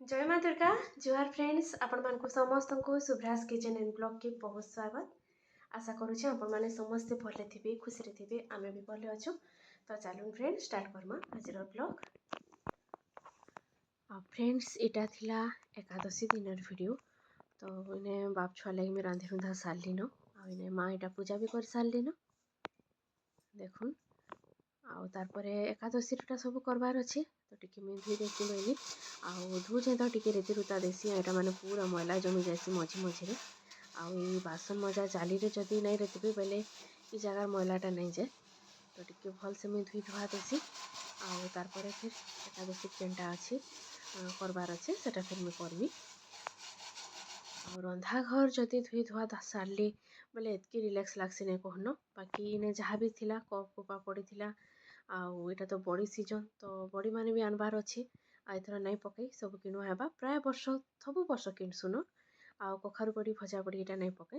जय माँ दुर्गा जुहार फ्रेंड्स आपण मानकु समस्त को शुभ्रास किचन एंड ब्लॉग की बहुत स्वागत। आशा करूँ आपण मैंने समस्ते भले थे खुशी थे आम भी भले अच्छु। तो चलून फ्रेंड स्टार्ट करमा आज ब्लॉग। फ्रेंड्स इटा थिला एकादशी दिन वीडियो। तो इने बाप छुआ लगे मैं रांधि रुंधा सारली न आने माँ इटा पूजा भी कर सारली न देखुन आउे एकादशीटा सब करवार अच्छे। तो टी मुझे धुई देसी बोली धुचे तो टी रेती रुता देसी यहाँ मैंने पूरा मैला जमी जासी मझी मझे आई बासन मजा जाली जदि नहीं रेती बोले ये जगार मैलाटा नहीं जाए। तो टी भल से मुझे धुई धुआ देसी आर फिर एकादशी केनटा अच्छी करवार अच्छे से फिर मुझे करमी आ रंधा घर जदि धुई धुआ सारली बोले एतकी रिलैक्स लागसी नहीं कहन। बाकी इने जहाँ भी थिला कप कोपा पड़ी आईटा तो बड़ी सीजन तो बड़ी माने भी आनबार अच्छे आईथर नहीं पकई सब किणुआ हेबा प्राय वर्ष सब वर्ष किणसुन आउ कखारु बड़ी भजा बड़ी यहाँ नहीं पके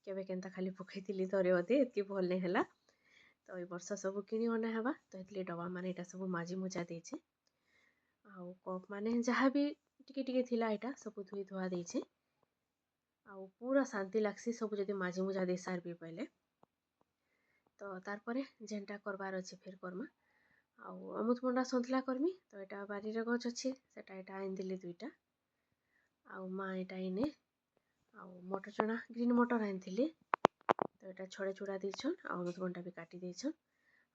केवे केनता खाली पकई थरे अधे एतकी भल नहीं है। तो ये वर्ष सब किणी अना हेबा तो ये डबा मैंने यहाँ सब माजी मुजा देचे आउ कप मैंने जहाँ भी टिके थिला यहाँ सब धुई धुआ देचे आउ पूरा शांति लागसी सब जदि माजी मुजा दे सारबी पहले। तो तारपरे जेनटा करबार अच्छे फिर करमा आउ अमृतभंडा सन्तुला करमी। तो यहाँ बारी गछ अच्छे से आनी दुईटा आउ माँ यहाँ इने आउ मटर चना ग्रीन मटर आनी तो यहाँ छड़े चुड़ा देछन अमृतभंडा भी काटी देछन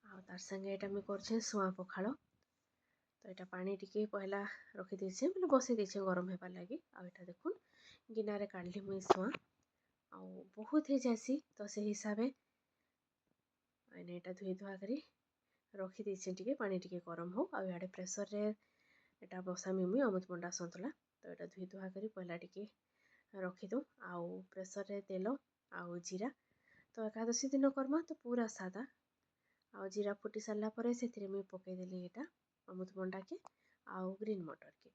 आउ तार संगे यहाँ मुझे कर सुआ पखाड़। तो यहाँ पानी टिके पहला रखी देछे मतलब बसई देछे गरम होबार लगी आउ देखुन गिनारे काढ़ली मुई सुआ आउ बहुत ही जासी। तो से हिसाब से यहाँ धुई धुआ करी रखी देछे टिके पानी टिके गरम हो आउ यहाँ प्रेसर रे यहाँ बसामी मुई अमृतभंडा सन्तुला। तो यहाँ धुई धुआ करी पहला टिके रखीदू आउ प्रेसर रे तेल आउ जीरा तो एकादशी दिन करमा तो पूरा सादा आउ जीरा फुटी सारा पर से मुझे पकईदेली यहाँ अमृतभंडा के आउ ग्रीन मटर के।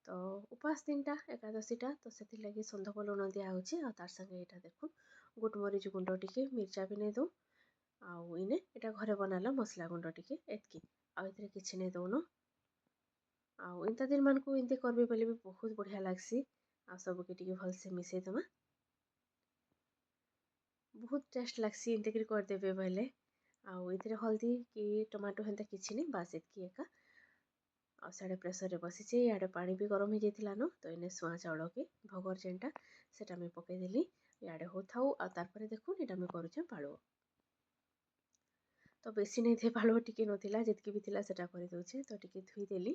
तो उपास दिनटा एकादशीटा तो से लगी सन्धक लुण दिया तार संगे यहाँ देखुन गोटमरीच गुंड टिके मिर्चा भी नहीं दो आउ इने यहाँ घरे बनाला मसला गुंड टिके एतकी आउ किसी नहीं दौन आउ इंता दिन मान को इनते करबे बोले भी बहुत बढ़िया लागसी आ सबके टिके भल से मिसई दमा बहुत टेस्ट लागसी इनते करदेवे बोले आउ इतरे हल्दी कि टमाटो हेन्ता किसी नहीं बास एतकी एका आ साढ़े प्रेसर रे बसी इे पानी भी गरम हो जाता न। तो इन्हें सुआ चाउल के भगर जेनटा सेटा मुझे पकईदेली इे हो थाऊ आर देखुन यहाँ मुझे करुचे पालुओ तो बेसी नहीं थे पालुओ टिके नथिला जितकी भी थिला सेटा कर दउचे। तो टिके धुईदेली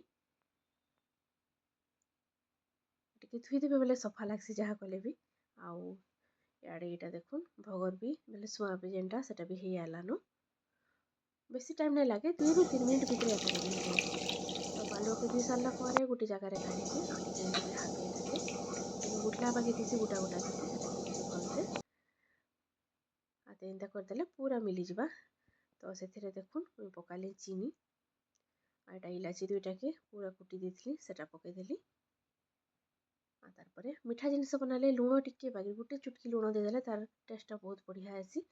टिके धुईदेवे बोले सफा लागसी जहाँ कले भी आउ इे यहाँ देखुन भगर भी बोले सुआ भी जेनटा सेटा भी ही आलान बेसी टाइम नहीं लगे 2 ରୁ 3 मिनट भितर तो पालुओ के धुई सारा पर गोटे जगार काढ़ी हाथ गुठला बाकी थी गोटा गोटा थी भलसे हाथ एंता करदे पूरा मिलीजा। तो से देखुन मुझे पकाली चीनी आटा इलाची दुईटा के पूरा कुटी देती सेटा पकईदेली तार मीठा जिनस बनाले लुण टिके बाकी गोटे चुटकी लुण देदेले तार टेस्टा बहुत बढ़िया आसी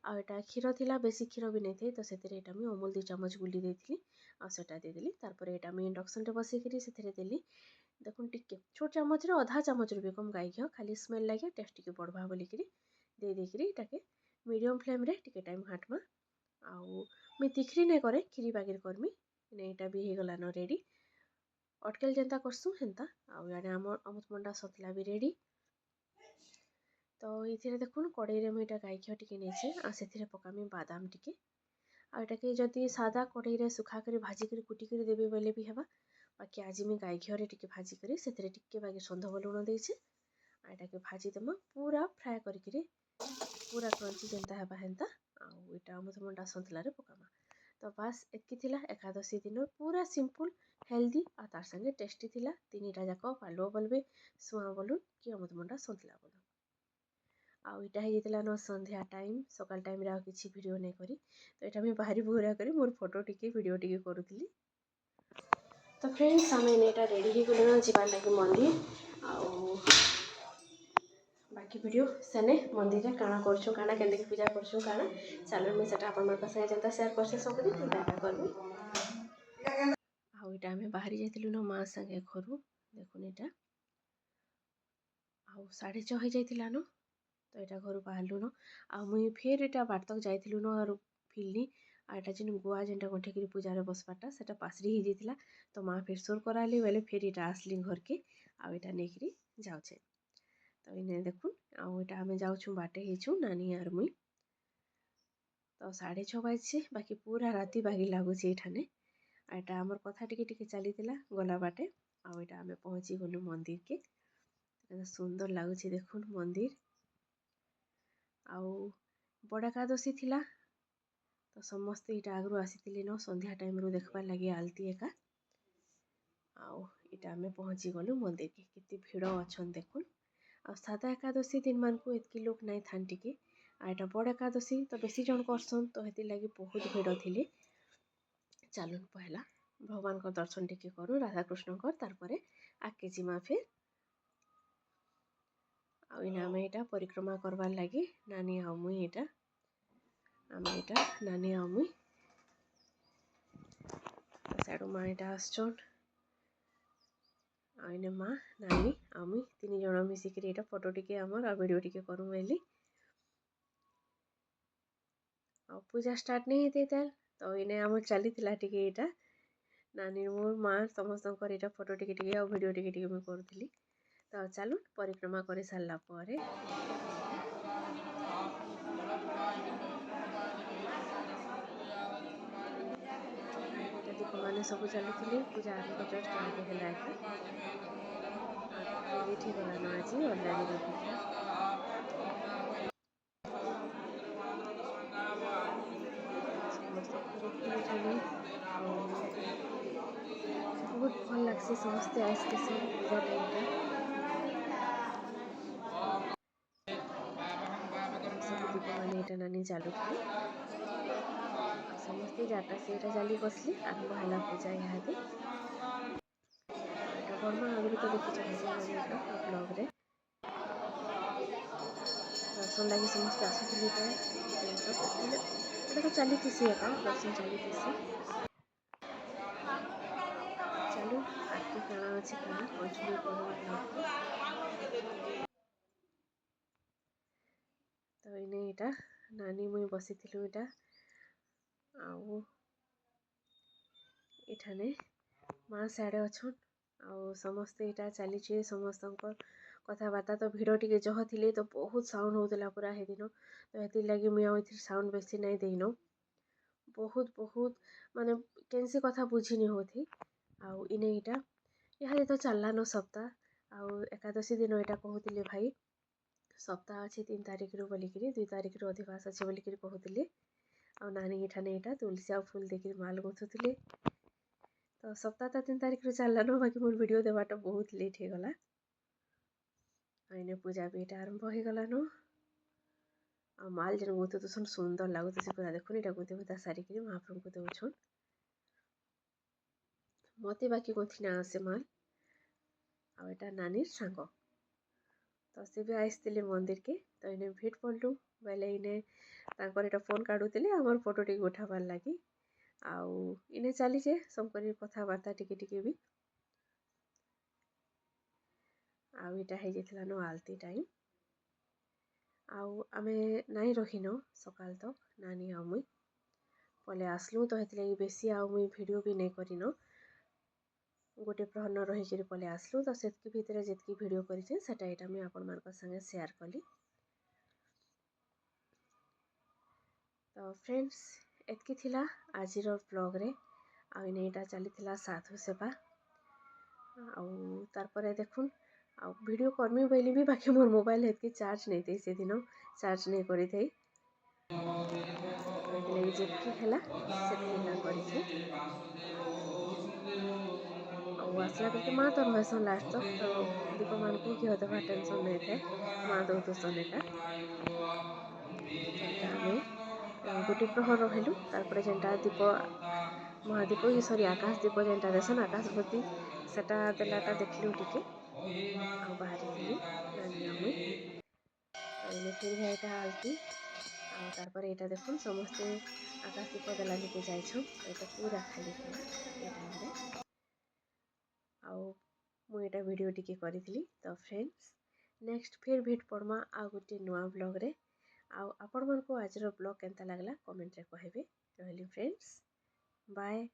आटा क्षीर थिला बेसी क्षीर भी नहीं थे। तो से मुझे अमूल 2 चामच गुली देती आटा देदेली तार यहाँ मुझे इंडक्शन रे बसईकरी से देली देखुन टिके छोट चामच रे आधा चामच भी कम गाई घी खाली स्मेल लगे टेस्ट टिके बढ़वा बोलिकी देदेकरी मीडियम फ्लेम रे टिके टाइम हाटमा आउ मुझे तिखरी नहीं करे खीरी बागिर करमी यहाँ भी हो गलान रेडी अटकेल जेनता करसु हेन्ता आउ इे अमृतभंडा सन्तुला भी रेडी। तो ये देखुन कड़े मुझे गाई घी टिके नहीं से पकामी बादाम टिके आटाके जदि सादा कड़े सुखा कर भाजिक कुटिक देवी बोले भी हेबा बाकी आज मुझे गाई घी टिके भाजिक से टिके बाकी सन्धक लुण देचे आटाके भाजीदेमा पूरा फ्राए करी पूरा क्रंची जेनता हेबा हेन्ता आउ इटा अमृतभंडा सन्तुला पकामा। तो बास एतकी थिला एकादशी दिन पूरा सिंपल हेल्दी आ तार संगे टेस्टी थिला तीनटा जाक पालुओ बोलबे सुआ बोलुन कि अमृतभंडा सन्तुला बोलुन आउ इटा हो न संध्या टाइम सकाल टाइम रे किसी वीडियो नहीं करी। तो यहाँ मुझे बाहरी बुरा करी मोर फोटो टिके वीडियो टिके करूली। तो फ्रेंड्स आम यहाँ रेडी हो गलु जीवार लगे मंदिर आउ बाकी वीडियो सेने मंदिर में काଣା करछुं काଣା केंदे पूजा करछुं काଣା चलो मुझे सेटा अपन संगे जेनता शेयर करछे सब दिन करबी आउ इटा आम बाहरी जाइलु माँ संगे घरू देखुन इटा 6:30 हो जाइला न तो यहाँ घर बाहरलु न मुई फेर इटा बाट तक जाइलु न और फिरली आटा जेन गुआ जेनटा गंठेक पूजा बसपाटा से पासरी हो जाता तो माँ फिर सोर कराली बेले फिर इटा आसली घर के आटा नहीं जाऊे तो इन्हें देखुन आटा आम जाऊँ बाटे हो नानी आर मुई तो 6:30 बाजे बाकी पूरा राति बागी लगुच ये आटा आमर कथा टिके चली गला बाटे आटा आम पहुँची गलु मंदिर के सुंदर लगुच देखुन मंदिर आउ बड़ एकादशी थिला तो समस्ते इटा आगु आसी न संध्या टाइम रू देखबार लगे आलती एका इटा आम पहुँची गलु मंदिर के कितनी भिड़ अच्छा देखुन आ सादा एकादशी दिन मान को एतकी लोक नहीं थान टिके आटा बड़ एकादशी तो बेसी जन करसन तो हेती लगी बहुत भिड़ थिले चलुन पहला भगवान को दर्शन टिके करूँ राधाकृष्ण तार आगे जिमा फिर आईना आम यहाँ परिक्रमा करवार लगी नानी आ मुई यहाँ आम यहाँ नानी आ मुई साड़ू माँ यहाँ आसन आईने माँ नानी आ मुई 3 जन मिसिक फोटो टिके आमर आ वीडियो टिके करूँ बोली पूजा स्टार्ट नहीं होते तो इन्हें आम चली टिके यहाँ नानी मोर माँ समस्त यहाँ फोटो टिके आ वीडियो टिके मुझे करूली तो चलू परिक्रमा कर सारा पर दीप मैंने सब चलुले पूजा आरंभ जस्ट आगे है एका लेट हो गलान आज ऑनलाइन अपेक्षा समस्त बहुत भल लगसी समस्ते आसते पूजा टाइम सब दीप मैंने यहाँ नानी चलुले समस्ते जाटा से चली बसली आरंभ है पूजा यहाँ बर्मा आगु तो देखी ब्लॉग रे दर्शन लगे समस्ते आसुली तो चली एका दर्शन चली चलू आगे काଣା अच्छे काଣା कंटिन्यू करूँ ब्लॉग को तो इन्हें यहाँ नानी मुई बसी यहाँ आठाने माँ साड़े अच्छन आउ समस्ते यहाँ चलीचे समस्त कथबार्ता तो भिड़ टे जह थी तो बहुत साउंड होता पूरा हे दिन तो ये लगे मुझे साउंड बेसी नहीं देन बहुत बहुत माने कैंसी कथा बुझी नहीं होती आउ इने यहाँ यहाँ तो चललान सप्ताह आउ एकादशी दिन यहाँ कहते भाई सप्ताह अच्छे 3 तारिख रू बोलिक 2 तारिख रू अधिवास अच्छे बोलिक कहते आ नानी इठाने यहाँ तुलसी आ फूल देखिए माल गुथुले तो सप्ताह तो 3 तारिख रू चललान बाकी मोर वीडियो देवाटा बहुत लेट हो गला आईने पूजा भी यहाँ आरंभ हो गलान आ माल जेन गुथुसन सुंदर लगुच पूरा देखुन यहाँ गुथी गुथा सारिक महाप्रभु को दौछन मत बाकी गुथी ना आसे माल आटा नानी सांग तो सी भी आसते मंदिर के तो इन्हें भेट पड़लु बेले इन्हें फोन काढ़ुले आमर फोटो टी उठाबार लगी आउ इन्हें चलीचे सबकर कथबार्ता टिके भी आउ इटा हो जाता न आलती टाइम आउ आमे नहीं रहीन सकाल तक नानी आ मुई पले आसलु तो ये बेसी आ मुई वीडियो भी नहीं करिन गोटे प्रहर न रही पले आसलु तो से भितर जितकी वीडियो करें सेटा यहाँ मुझे आपण मान संगे शेयर कली तो फ्रेंड्स एतकी थिला आज ब्लॉग रे आने यहाँ चली साधु सेवा आर देखुन आ वीडियो करमी बोली भी बाकी मोर मोबाइल हेतकी चार्ज नहीं थी से दिन चार्ज नहीं करी थी तो ये जितकी है से आसला बेल के माँ तो रहसन लास्ट तक तो दीप मान को घी देवा टेंशन नहीं थाए माँ दौदुसन एका जेनटा आम गोटे प्रहर रहीलु तार जेनटा दीप महादीप कि सरी आकाश दीप जेनटा देसन आकाश बत्ती सेटा देलाटा देखलु टिके आ बाहरी नानी आ मुई तो फिर यहाँ आलती तार यहाँ देखुन समस्ते आकाश दीप देला लिखे जाइछन तो पूरा खाली था ये टाइम रे आउ मुई एटा वीडियो टिके करिथिली। तो फ्रेंड्स नेक्स्ट फिर भेट पड़मा आ गोटे नुआ ब्लॉग रे। आउ आपण मानको आजर ब्लॉग केनता लागला कमेंट रे कहबे। रहली फ्रेंड्स, बाय।